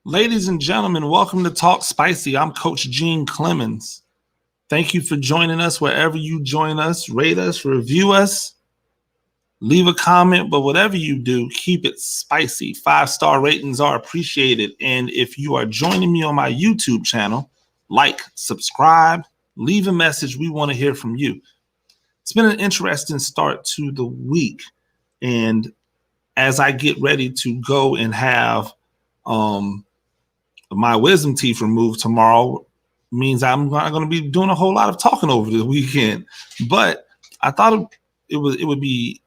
Ladies and gentlemen, welcome to Talk Spicy. I'm Coach Gene Clemens. Thank you for joining us wherever you join us. Rate us, review us, leave a comment, but whatever you do, keep it spicy. 5-star ratings are appreciated. And if you are joining me on my YouTube channel, like, subscribe, leave a message. We want to hear from you. It's been an interesting start to the week. And as I get ready to go and have my wisdom teeth removed tomorrow, means I'm not going to be doing a whole lot of talking over the weekend. But I thought it would be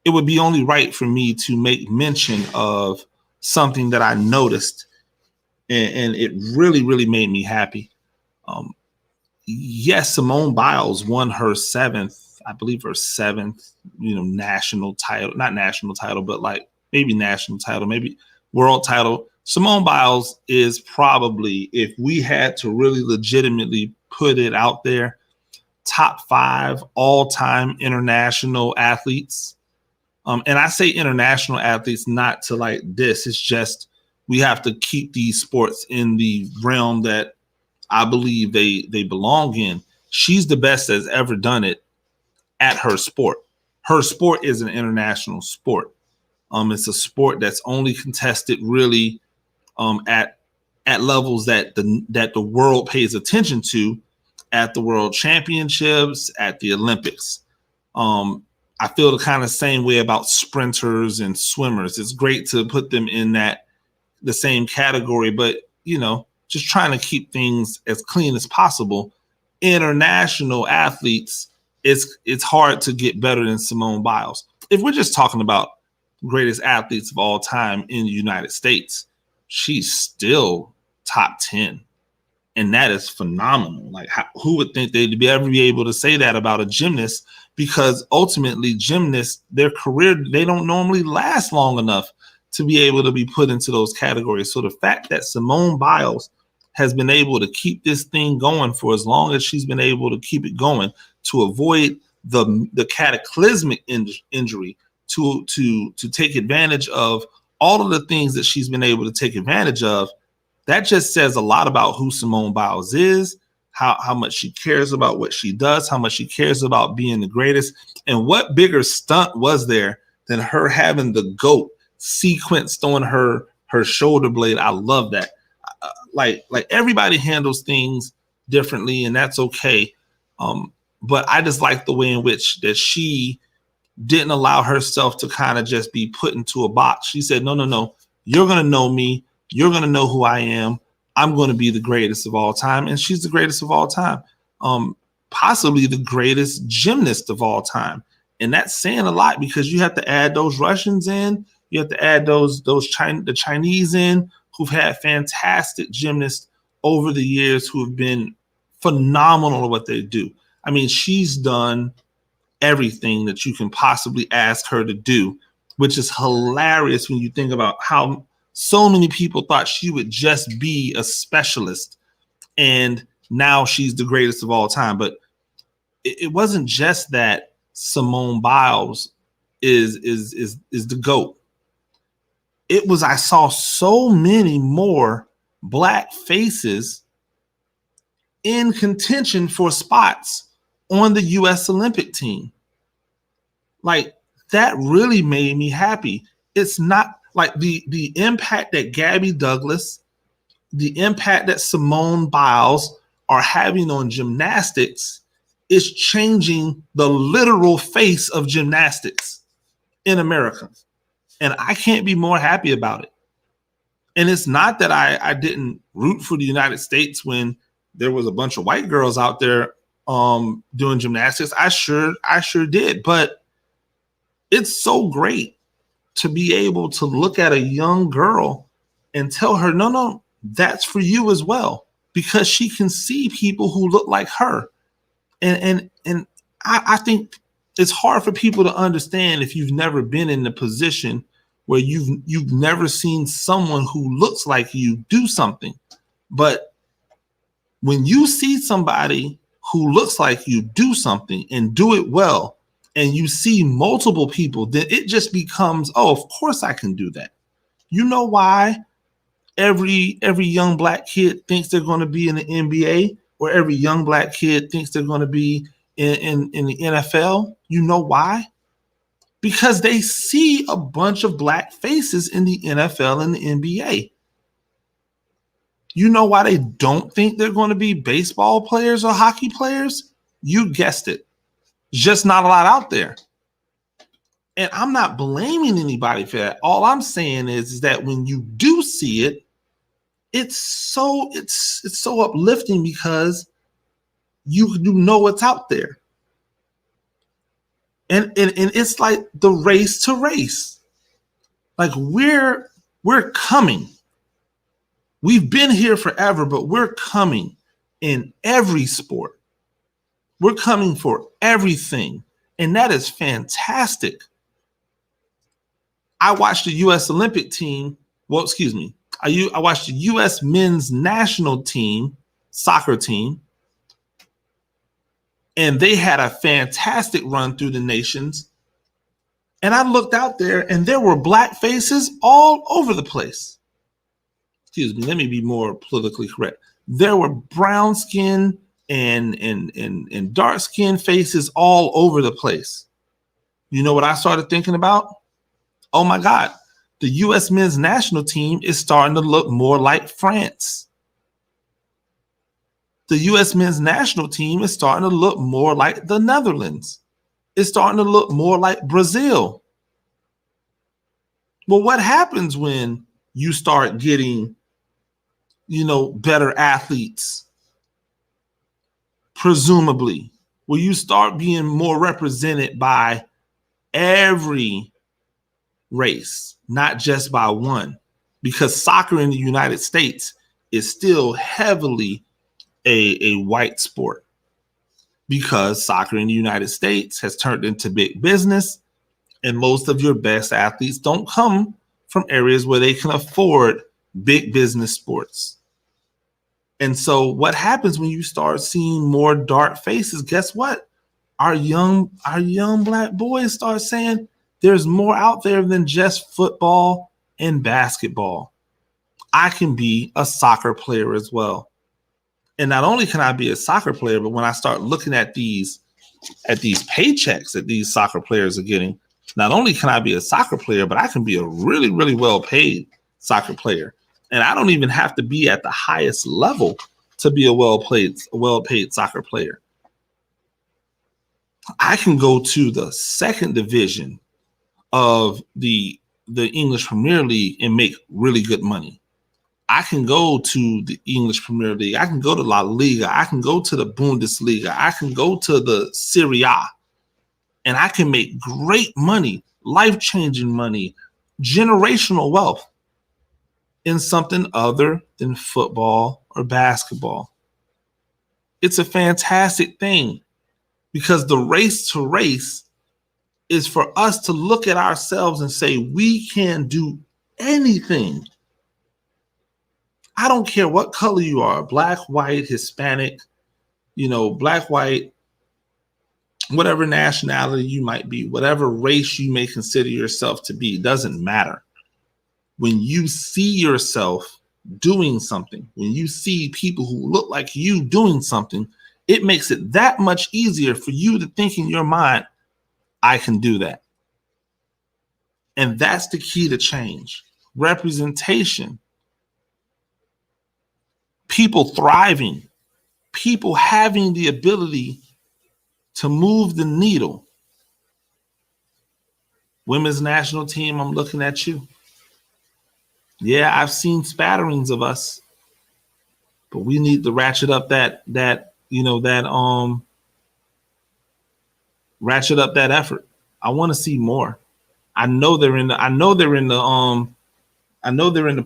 only right for me to make mention of something that I noticed, and it really made me happy. Yes, Simone Biles won her seventh national title, not national title, but like maybe national title, maybe world title. Simone Biles is probably, if we had to really legitimately put it out there, top 5 all-time international athletes. And I say international athletes not to like this. It's just we have to keep these sports in the realm that I believe they belong in. She's the best that's ever done it at her sport. Her sport is an international sport. It's a sport that's only contested really at levels that the world pays attention to, at the World Championships, at the Olympics. I feel the kind of same way about sprinters and swimmers. It's great to put them in the same category, but just trying to keep things as clean as possible. International athletes, it's hard to get better than Simone Biles. If we're just talking about greatest athletes of all time in the United States, she's still top 10. And that is phenomenal. Like, who would think they'd ever be able to say that about a gymnast? Because ultimately, gymnasts, their career, they don't normally last long enough to be able to be put into those categories. So the fact that Simone Biles has been able to keep this thing going for as long as she's been able to keep it going, to avoid the cataclysmic injury, to take advantage of all of the things that she's been able to take advantage of, that just says a lot about who Simone Biles is, how much she cares about what she does, how much she cares about being the greatest. And what bigger stunt was there than her having the GOAT sequenced on her shoulder blade? I love that. Like everybody handles things differently, and that's okay. But I just like the way in which that she didn't allow herself to kind of just be put into a box. She said, no, you're going to know me. You're going to know who I am. I'm going to be the greatest of all time. And she's the greatest of all time. Possibly the greatest gymnast of all time. And that's saying a lot, because you have to add those Russians in. You have to add the Chinese in, who've had fantastic gymnasts over the years, who have been phenomenal at what they do. I mean, she's done everything that you can possibly ask her to do, which is hilarious when you think about how so many people thought she would just be a specialist, and now she's the greatest of all time. But it wasn't just that Simone Biles is the GOAT. It was, I saw so many more Black faces in contention for spots on the U.S. Olympic team. Like, that really made me happy. It's not like the impact that Gabby Douglas, the impact that Simone Biles are having on gymnastics is changing the literal face of gymnastics in America. And I can't be more happy about it. And it's not that I didn't root for the United States when there was a bunch of white girls out there doing gymnastics. I sure did. But it's so great to be able to look at a young girl and tell her, no, that's for you as well, because she can see people who look like her. And I think it's hard for people to understand if you've never been in the position where you've never seen someone who looks like you do something. But when you see somebody who looks like you do something and do it well, and you see multiple people, then it just becomes, oh, of course I can do that. You know why every young black kid thinks they're going to be in the NBA, or every young black kid thinks they're going to be in the NFL. You know why? Because they see a bunch of black faces in the NFL and the NBA. You know why they don't think they're going to be baseball players or hockey players? You guessed it. Just not a lot out there. And I'm not blaming anybody for that. All I'm saying is that when you do see it, it's so uplifting because you know what's out there. And it's like the race to race. Like we're coming. We've been here forever, but we're coming in every sport. We're coming for everything. And that is fantastic. I watched the U.S. Olympic team. Well, excuse me. I watched the U.S. men's national team, soccer team, and they had a fantastic run through the nations. And I looked out there, and there were black faces all over the place. Excuse me, let me be more politically correct. There were brown skin and dark skin faces all over the place. You know what I started thinking about? Oh my God, the U.S. men's national team is starting to look more like France. The U.S. men's national team is starting to look more like the Netherlands. It's starting to look more like Brazil. Well, what happens when you start getting, better athletes? Presumably, will you start being more represented by every race, not just by one? Because soccer in the United States is still heavily a white sport, because soccer in the United States has turned into big business, and most of your best athletes don't come from areas where they can afford big business sports. And so what happens when you start seeing more dark faces? Guess what? Our young black boys start saying there's more out there than just football and basketball. I can be a soccer player as well. And not only can I be a soccer player, but when I start looking at these paychecks that these soccer players are getting, not only can I be a soccer player, but I can be a really, really well paid soccer player. And I don't even have to be at the highest level to be a well-paid soccer player. I can go to the second division of the English Premier League and make really good money. I can go to the English Premier League. I can go to La Liga. I can go to the Bundesliga. I can go to the Serie A, and I can make great money, life-changing money, generational wealth in something other than football or basketball. It's a fantastic thing, because the race to race is for us to look at ourselves and say, we can do anything. I don't care what color you are, black, white, Hispanic, black, white, whatever nationality you might be, whatever race you may consider yourself to be, doesn't matter. When you see yourself doing something, when you see people who look like you doing something, it makes it that much easier for you to think in your mind, I can do that. And that's the key to change. Representation. People thriving, people having the ability to move the needle. Women's national team, I'm looking at you. Yeah, I've seen spatterings of us, but we need to ratchet up that effort. I want to see more. I know they're in the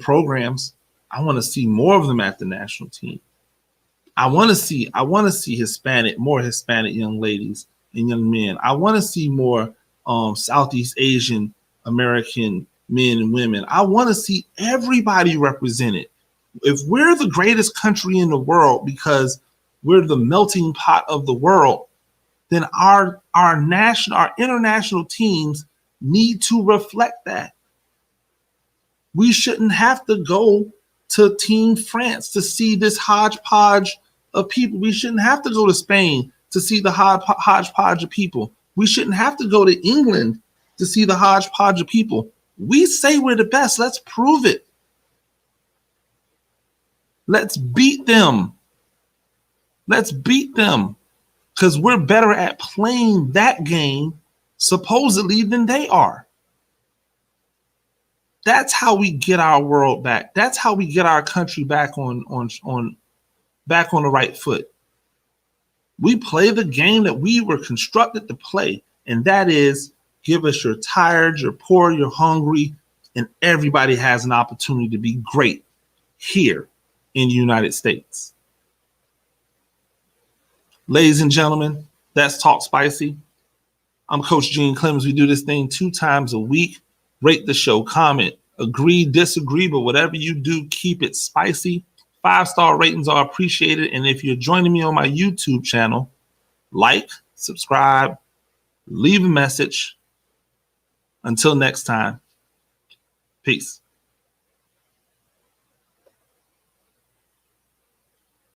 programs. I want to see more of them at the national team. I want to see more Hispanic young ladies and young men. I want to see more Southeast Asian American men and women. I want to see everybody represented. If we're the greatest country in the world because we're the melting pot of the world, then our international teams need to reflect that. We shouldn't have to go to Team France to see this hodgepodge of people. We shouldn't have to go to Spain to see the hodgepodge of people. We shouldn't have to go to England to see the hodgepodge of people. We say we're the best. Let's prove it. Let's beat them. Let's beat them because we're better at playing that game supposedly than they are. That's how we get our world back. That's how we get our country back on the right foot. We play the game that we were constructed to play, and that is give us you're tired, you're poor, you're hungry, and everybody has an opportunity to be great here in the United States. Ladies and gentlemen, that's Talk Spicy. I'm Coach Gene Clemens. We do this thing 2 times a week. Rate the show, comment, agree, disagree, but whatever you do, keep it spicy. 5-star ratings are appreciated. And if you're joining me on my YouTube channel, like, subscribe, leave a message. Until next time, peace.